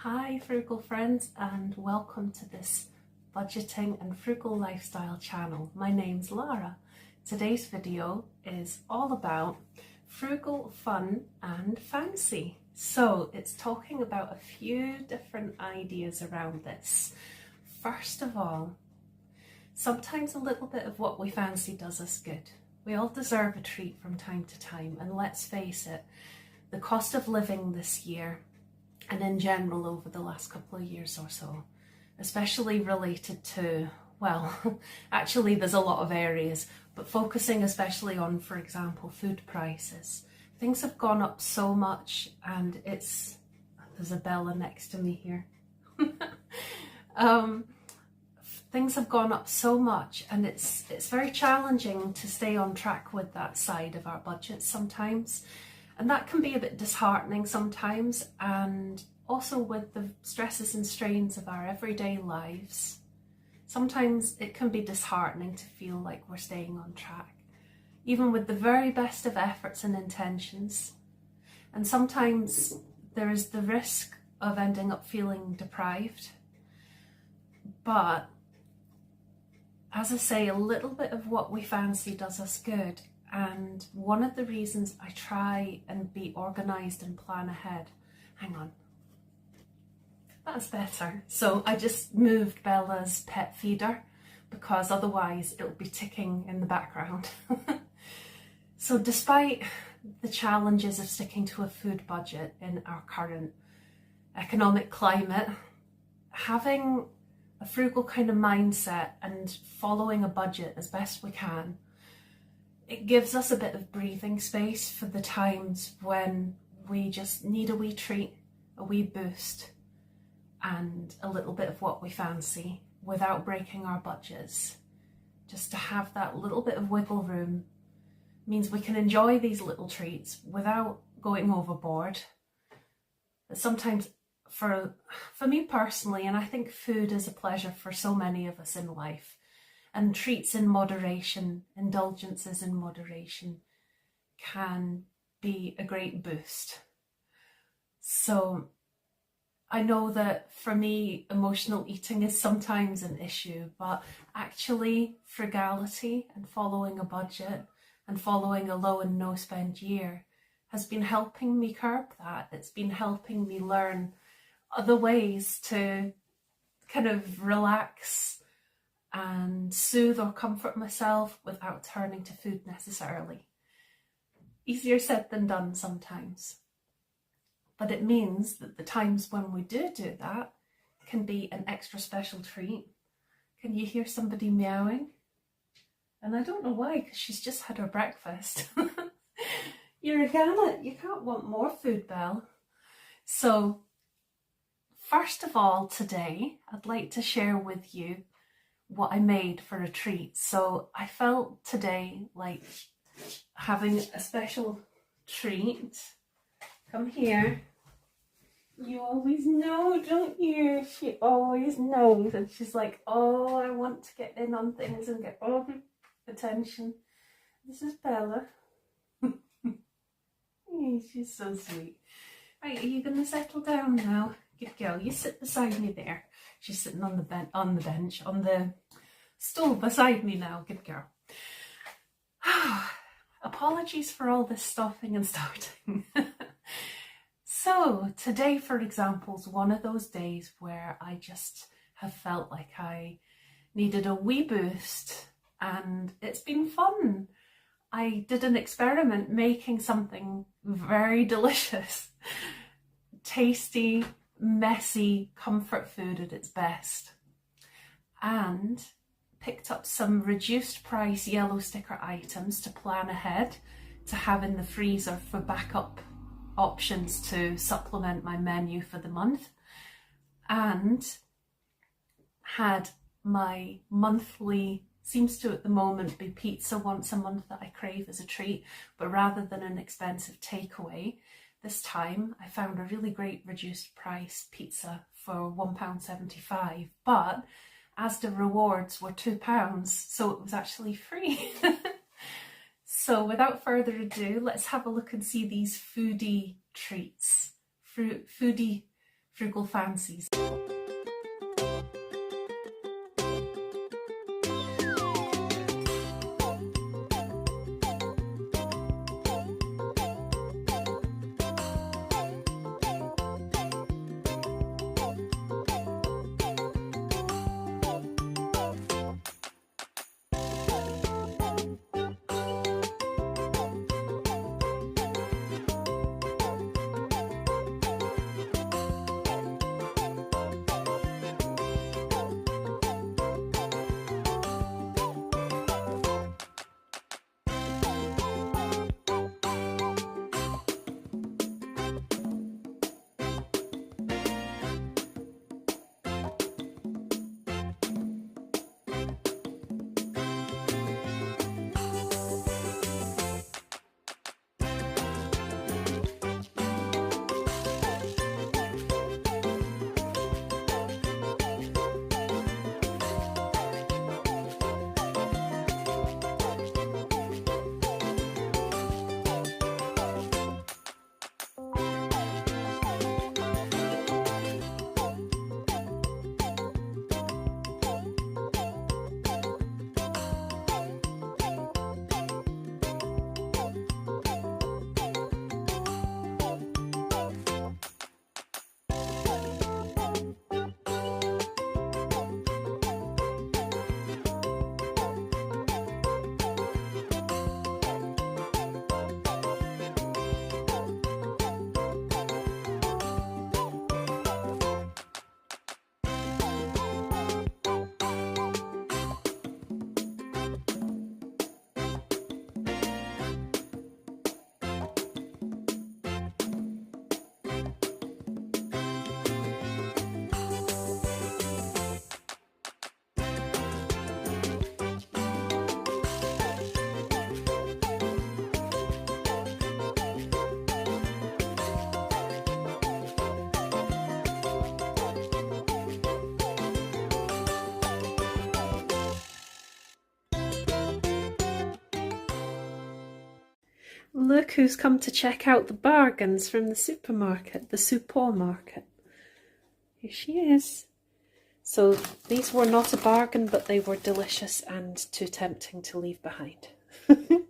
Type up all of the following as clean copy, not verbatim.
Hi frugal friends, and welcome to this budgeting and frugal lifestyle channel. My name's Lara. Today's video is all about frugal fun and fancy. So it's talking about a few different ideas around this. First of all, sometimes a little bit of what we fancy does us good. We all deserve a treat from time to time, and let's face it, the cost of living this year and in general over the last couple of years or so, especially related to, well, actually there's a lot of areas, but focusing especially on, for example, food prices. Things have gone up so much, and there's a Bella next to me here. Things have gone up so much, and it's very challenging to stay on track with that side of our budget sometimes. And that can be a bit disheartening sometimes, and also with the stresses and strains of our everyday lives, sometimes it can be disheartening to feel like we're staying on track, even with the very best of efforts and intentions. And sometimes there is the risk of ending up feeling deprived. But as I say, a little bit of what we fancy does us good. And one of the reasons I try and be organised and plan ahead, hang on, that's better. So I just moved Bella's pet feeder because otherwise it'll be ticking in the background. So despite the challenges of sticking to a food budget in our current economic climate, having a frugal kind of mindset and following a budget as best we can, it gives us a bit of breathing space for the times when we just need a wee treat, a wee boost, and a little bit of what we fancy without breaking our budgets. Just to have that little bit of wiggle room means we can enjoy these little treats without going overboard. But sometimes for me personally, and I think food is a pleasure for so many of us in life, and treats in moderation, indulgences in moderation can be a great boost. So I know that for me, emotional eating is sometimes an issue, but actually frugality and following a budget and following a low and no spend year has been helping me curb that. It's been helping me learn other ways to kind of relax and soothe or comfort myself without turning to food necessarily. Easier said than done sometimes. But it means that the times when we do that can be an extra special treat. Can you hear somebody meowing? And I don't know why, because she's just had her breakfast. You can't want more food, Belle. So first of all, today I'd like to share with you what I made for a treat. So I felt today like having a special treat. Come here. You always know, don't you? She always knows, and she's like, oh, I want to get in on things and get all the attention. This is Bella. She's so sweet. Right, are you gonna settle down now? Good girl. You sit beside me there. She's sitting on the stool beside me now. Good girl. Apologies for all this stopping and starting. So today, for example, is one of those days where I just have felt like I needed a wee boost, and it's been fun. I did an experiment making something very delicious, tasty, messy comfort food at its best, and picked up some reduced price yellow sticker items to plan ahead to have in the freezer for backup options to supplement my menu for the month, and had my monthly, seems to at the moment be pizza once a month that I crave as a treat, but rather than an expensive takeaway, this time I found a really great reduced price pizza for £1.75, but as the rewards were £2, so it was actually free. So without further ado, let's have a look and see these foodie treats. Foodie Frugal Fancies. Look who's come to check out the bargains from the supermarket, the supermarket. Here she is. So these were not a bargain, but they were delicious and too tempting to leave behind.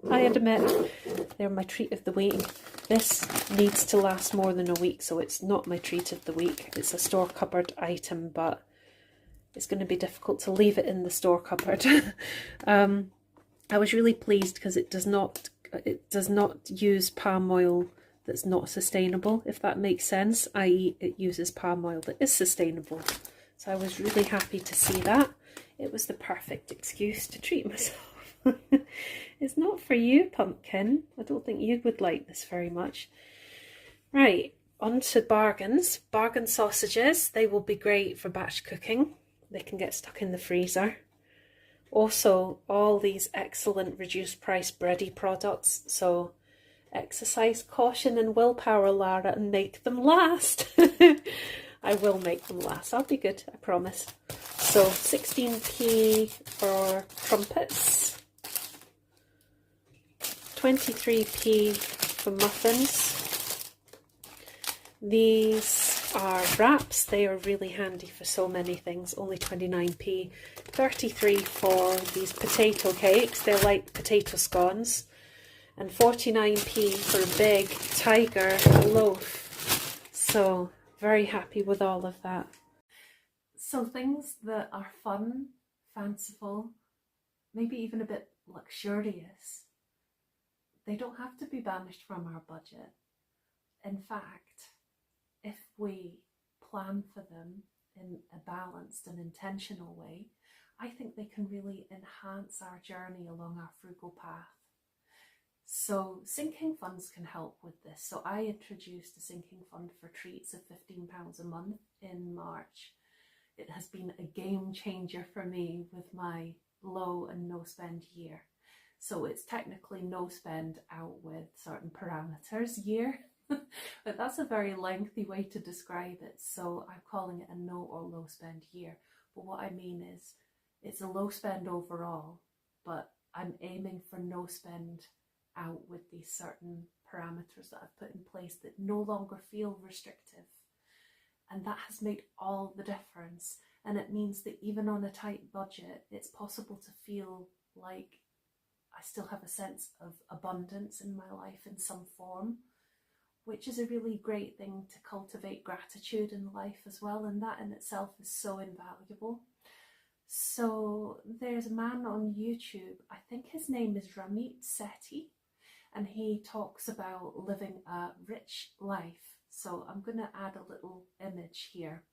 I admit, they're my treat of the week. This needs to last more than a week, so it's not my treat of the week. It's a store cupboard item, but it's going to be difficult to leave it in the store cupboard. I was really pleased because it does not use palm oil that's not sustainable, if that makes sense, i.e. it uses palm oil that is sustainable. So I was really happy to see that. It was the perfect excuse to treat myself. It's not for you, Pumpkin. I don't think you would like this very much. Right, on to bargains. Bargain sausages. They will be great for batch cooking. They can get stuck in the freezer. Also, all these excellent reduced price bready products. So exercise caution and willpower, Lara, and make them last. I will make them last. I'll be good, I promise. So 16p for crumpets, 23p for muffins. These are wraps. They are really handy for so many things. Only 29p. 33 for these potato cakes. They're like potato scones. And 49p for a big tiger loaf. So very happy with all of that. So things that are fun, fanciful, maybe even a bit luxurious, they don't have to be banished from our budget. In fact, if we plan for them in a balanced and intentional way, I think they can really enhance our journey along our frugal path. So sinking funds can help with this. So I introduced a sinking fund for treats of £15 a month in March. It has been a game changer for me with my low and no spend year. So it's technically no spend out with certain parameters year, but that's a very lengthy way to describe it. So I'm calling it a no or low spend year. But what I mean is it's a low spend overall, but I'm aiming for no spend out with these certain parameters that I've put in place that no longer feel restrictive. And that has made all the difference. And it means that even on a tight budget, it's possible to feel like I still have a sense of abundance in my life in some form, which is a really great thing to cultivate gratitude in life as well. And that in itself is so invaluable. So there's a man on YouTube, I think his name is Ramit Sethi, and he talks about living a rich life. So I'm going to add a little image here.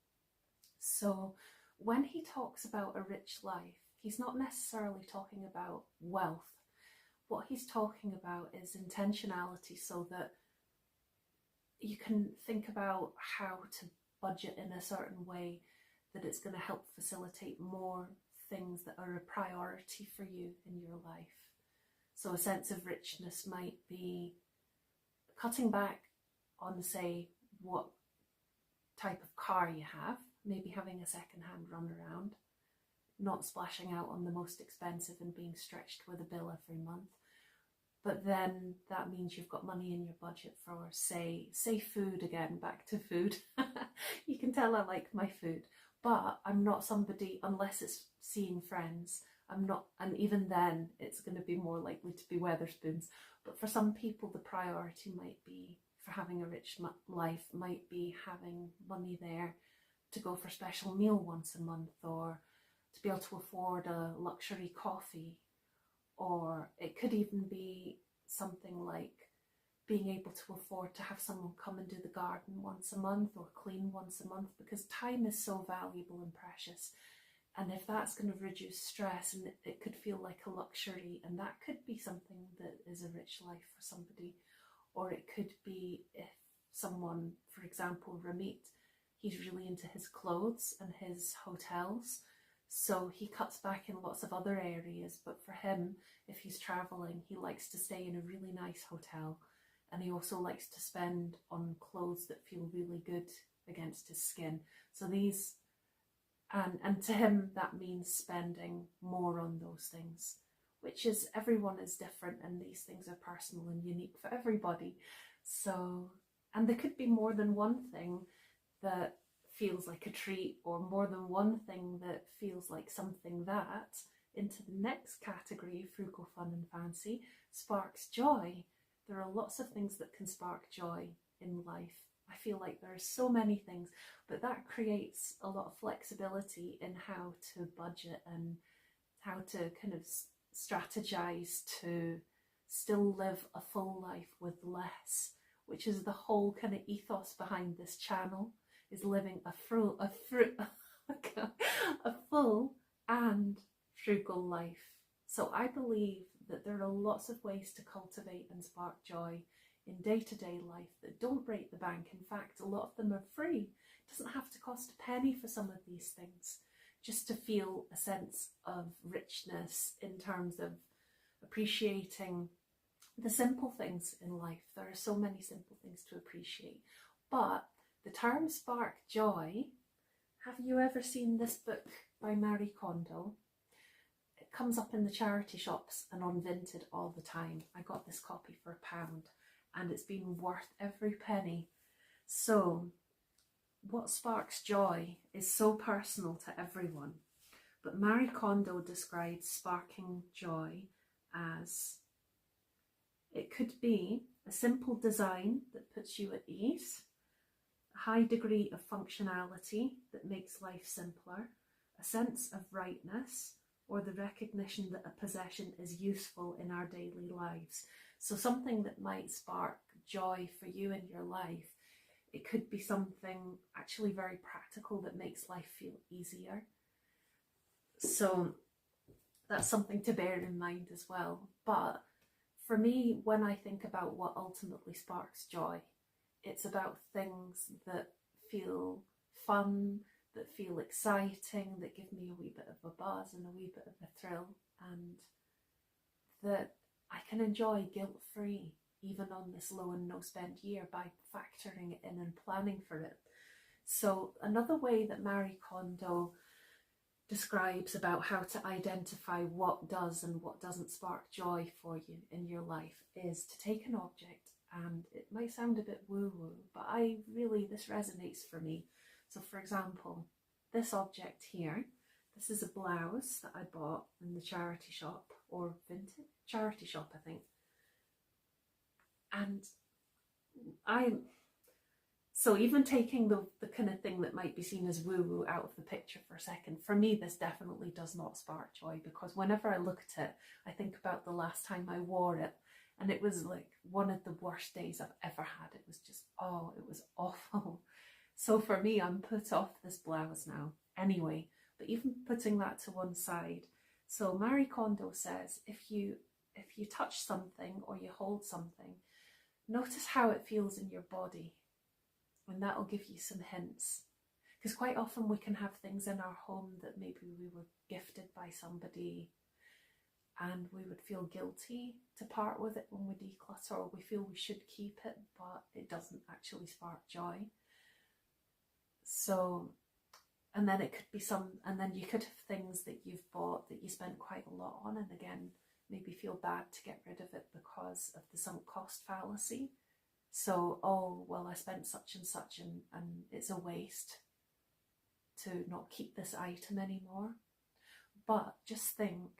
So when he talks about a rich life, he's not necessarily talking about wealth. What he's talking about is intentionality, so that you can think about how to budget in a certain way that it's going to help facilitate more things that are a priority for you in your life. So a sense of richness might be cutting back on, say, what type of car you have, maybe having a second-hand run around, not splashing out on the most expensive and being stretched with a bill every month. But then that means you've got money in your budget for, say food again, back to food. You can tell I like my food, but I'm not somebody, unless it's seeing friends, I'm not, and even then it's going to be more likely to be Weatherspoons. But for some people, the priority might be, for having a rich life, might be having money there to go for a special meal once a month, or to be able to afford a luxury coffee. Or it could even be something like being able to afford to have someone come and do the garden once a month, or clean once a month, because time is so valuable and precious. And if that's going to reduce stress, and it could feel like a luxury, and that could be something that is a rich life for somebody. Or it could be if someone, for example, Ramit, he's really into his clothes and his hotels. So he cuts back in lots of other areas, but for him, if he's traveling, he likes to stay in a really nice hotel, and he also likes to spend on clothes that feel really good against his skin. So these, and to him, that means spending more on those things, which is, everyone is different, and these things are personal and unique for everybody. So, and there could be more than one thing that feels like a treat, or more than one thing that feels like something that, into the next category, Frugal Fun and Fancy, sparks joy. There are lots of things that can spark joy in life. I feel like there are so many things, but that creates a lot of flexibility in how to budget and how to kind of strategize to still live a full life with less, which is the whole kind of ethos behind this channel, is living a full and frugal life. So I believe that there are lots of ways to cultivate and spark joy in day-to-day life that don't break the bank. In fact, a lot of them are free. It doesn't have to cost a penny for some of these things, just to feel a sense of richness in terms of appreciating the simple things in life. There are so many simple things to appreciate. But the term spark joy, have you ever seen this book by Marie Kondo? It comes up in the charity shops and on Vinted all the time. I got this copy for £1 and it's been worth every penny. So what sparks joy is so personal to everyone. But Marie Kondo describes sparking joy as, it could be a simple design that puts you at ease, a high degree of functionality that makes life simpler, a sense of rightness, or the recognition that a possession is useful in our daily lives. So something that might spark joy for you in your life, it could be something actually very practical that makes life feel easier. So that's something to bear in mind as well. But for me, when I think about what ultimately sparks joy, it's about things that feel fun, that feel exciting, that give me a wee bit of a buzz and a wee bit of a thrill, and that I can enjoy guilt-free even on this low and no spend year by factoring it in and planning for it. So another way that Marie Kondo describes about how to identify what does and what doesn't spark joy for you in your life is to take an object, and it might sound a bit woo-woo, but this resonates for me. So for example, this object here, this is a blouse that I bought in the charity shop, or vinted charity shop, I think. And so even taking the kind of thing that might be seen as woo-woo out of the picture for a second, for me this definitely does not spark joy, because whenever I look at it, I think about the last time I wore it, and it was like one of the worst days I've ever had. It was just, oh, it was awful. So for me, I'm put off this blouse now anyway. But even putting that to one side, so Marie Kondo says if you touch something or you hold something, notice how it feels in your body, and that'll give you some hints. Because quite often we can have things in our home that maybe we were gifted by somebody, and we would feel guilty to part with it when we declutter, or we feel we should keep it, but it doesn't actually spark joy. So, and then it could be and then you could have things that you've bought that you spent quite a lot on, and again, maybe feel bad to get rid of it because of the sunk cost fallacy. So, oh, well, I spent such and such, and it's a waste to not keep this item anymore. But just think,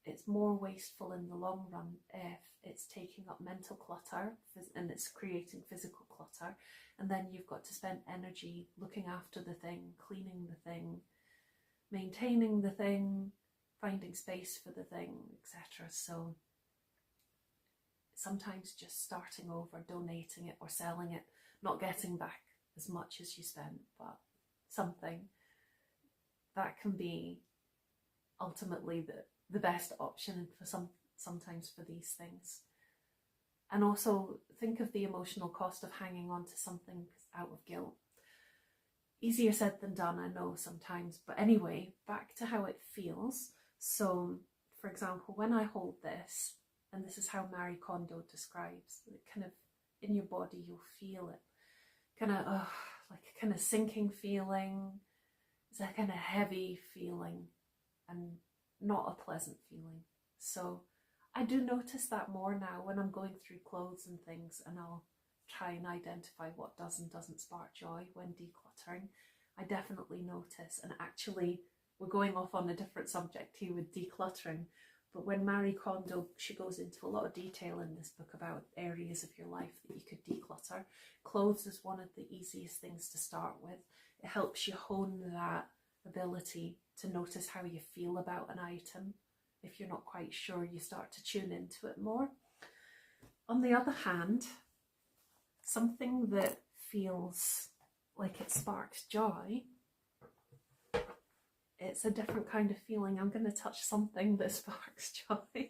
it's more wasteful in the long run if it's taking up mental clutter and it's creating physical clutter, and then you've got to spend energy looking after the thing, cleaning the thing, maintaining the thing, finding space for the thing, etc. So sometimes just starting over, donating it or selling it, not getting back as much as you spent, but something, that can be ultimately the best option for sometimes for these things. And also think of the emotional cost of hanging on to something out of guilt. Easier said than done, I know sometimes, but anyway, back to how it feels. So for example, when I hold this, and this is how Marie Kondo describes it, kind of in your body you'll feel it, kind of like a kind of sinking feeling. It's a kind of heavy feeling and not a pleasant feeling. So I do notice that more now when I'm going through clothes and things, and I'll try and identify what does and doesn't spark joy when decluttering. I definitely notice, and actually we're going off on a different subject here with decluttering, but when Marie Kondo, she goes into a lot of detail in this book about areas of your life that you could declutter. Clothes is one of the easiest things to start with. It helps you hone that ability to notice how you feel about an item. If you're not quite sure, you start to tune into it more. On the other hand, something that feels like it sparks joy, it's a different kind of feeling. I'm going to touch something that sparks joy.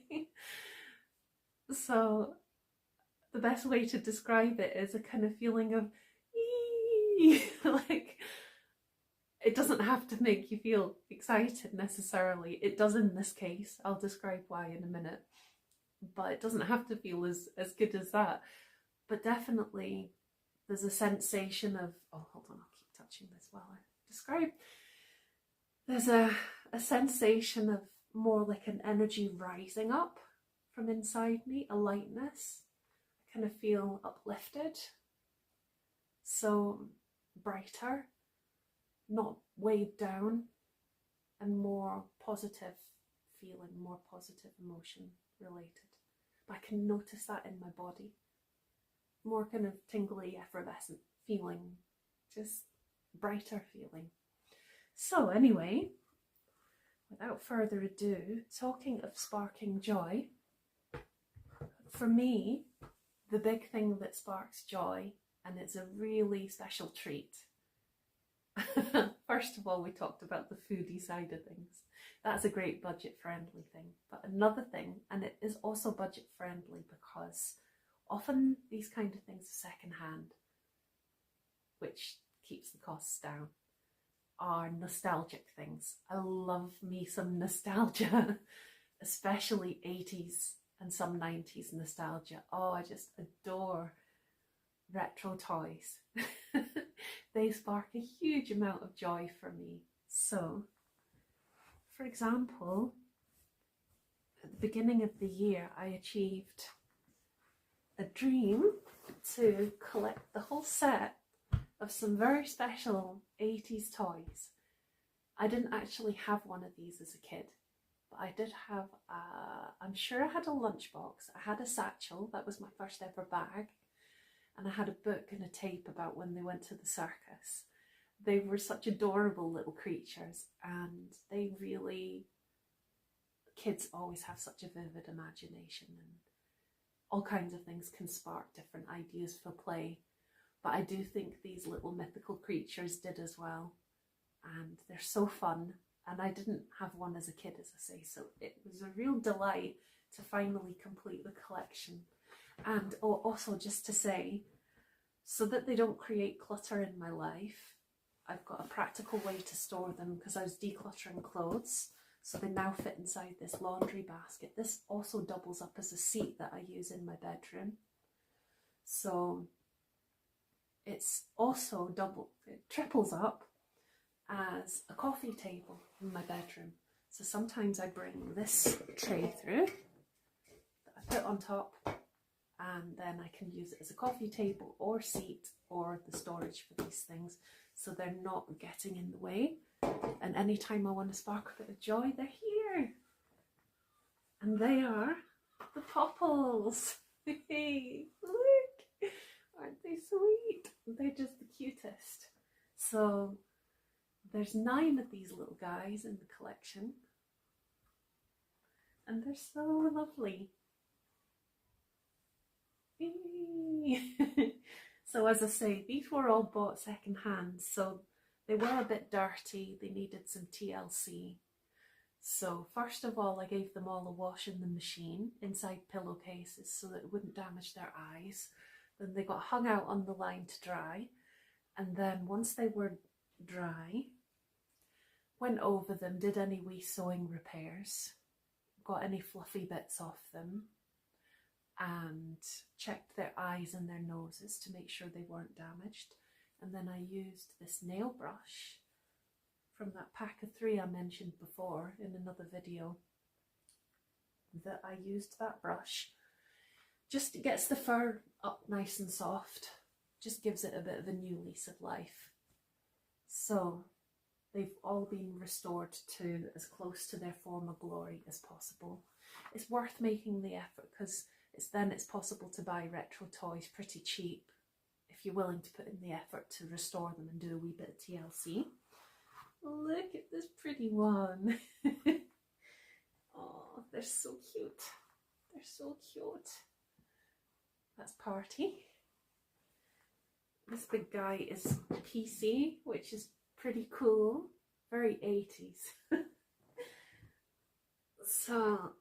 So the best way to describe it is a kind of feeling of like, it doesn't have to make you feel excited necessarily. It does in this case. I'll describe why in a minute. But it doesn't have to feel as good as that. But definitely there's a sensation of, oh, hold on, I'll keep touching this while I describe. There's a sensation of more like an energy rising up from inside me, a lightness. I kind of feel uplifted. So brighter, not weighed down, and more positive feeling, more positive emotion related. But I can notice that in my body. More kind of tingly, effervescent feeling, just brighter feeling. So anyway, without further ado, talking of sparking joy, for me, the big thing that sparks joy, and it's a really special treat. First of all, we talked about the foodie side of things. That's a great budget-friendly thing. But another thing, and it is also budget-friendly because often these kind of things are second-hand, which keeps the costs down, are nostalgic things. I love me some nostalgia, especially 80s and some 90s nostalgia. Oh, I just adore retro toys. They spark a huge amount of joy for me. So, for example, at the beginning of the year, I achieved a dream to collect the whole set of some very special 80s toys. I didn't actually have one of these as a kid, but I did have, I'm sure I had a lunchbox, I had a satchel, that was my first ever bag, and I had a book and a tape about when they went to the circus. They were such adorable little creatures, and they really, kids always have such a vivid imagination, and all kinds of things can spark different ideas for play. But I do think these little mythical creatures did as well, and they're so fun. And I didn't have one as a kid, as I say, so it was a real delight to finally complete the collection. And also just to say, so that they don't create clutter in my life, I've got a practical way to store them, because I was decluttering clothes, so they now fit inside this laundry basket. This also doubles up as a seat that I use in my bedroom. So it's also it triples up as a coffee table in my bedroom. So sometimes I bring this tray through that I put on top, and then I can use it as a coffee table or seat or the storage for these things, so they're not getting in the way. And anytime I want to spark a bit of joy, they're here. And they are the popples. Hey, look! Aren't they sweet? They're just the cutest. So there's 9 of these little guys in the collection, and they're so lovely. So as I say, these were all bought second hand, so they were a bit dirty, they needed some TLC. So first of all, I gave them all a wash in the machine inside pillowcases so that it wouldn't damage their eyes. Then they got hung out on the line to dry, and then once they were dry, went over them, did any wee sewing repairs, got any fluffy bits off them, and checked their eyes and their noses to make sure they weren't damaged. And then I used this nail brush from that pack of 3 I mentioned before in another video. That I used that brush. Just it gets the fur up nice and soft. Just gives it a bit of a new lease of life. So they've all been restored to as close to their former glory as possible. It's worth making the effort, because it's possible to buy retro toys pretty cheap if you're willing to put in the effort to restore them and do a wee bit of TLC. Look at this pretty one. Oh, they're so cute. They're so cute. That's Party. This big guy is PC, which is pretty cool. Very 80s. So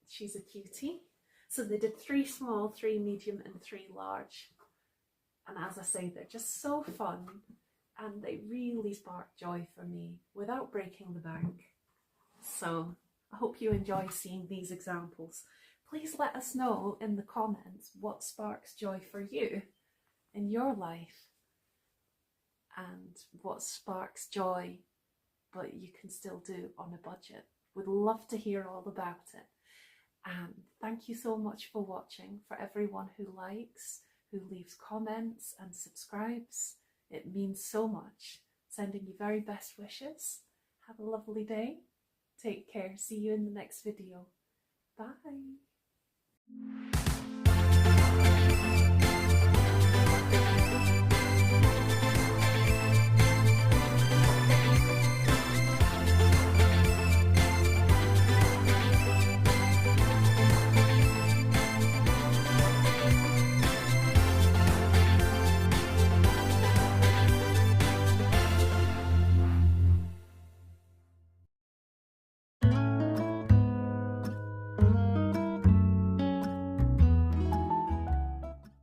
she's a cutie. So they did 3 small, 3 medium and 3 large. And as I say, they're just so fun, and they really spark joy for me without breaking the bank. So I hope you enjoy seeing these examples. Please let us know in the comments what sparks joy for you in your life, and what sparks joy but you can still do on a budget. Would love to hear all about it. And thank you so much for watching. For everyone who likes, who leaves comments and subscribes, it means so much. Sending you very best wishes. Have a lovely day. Take care. See you in the next video. Bye.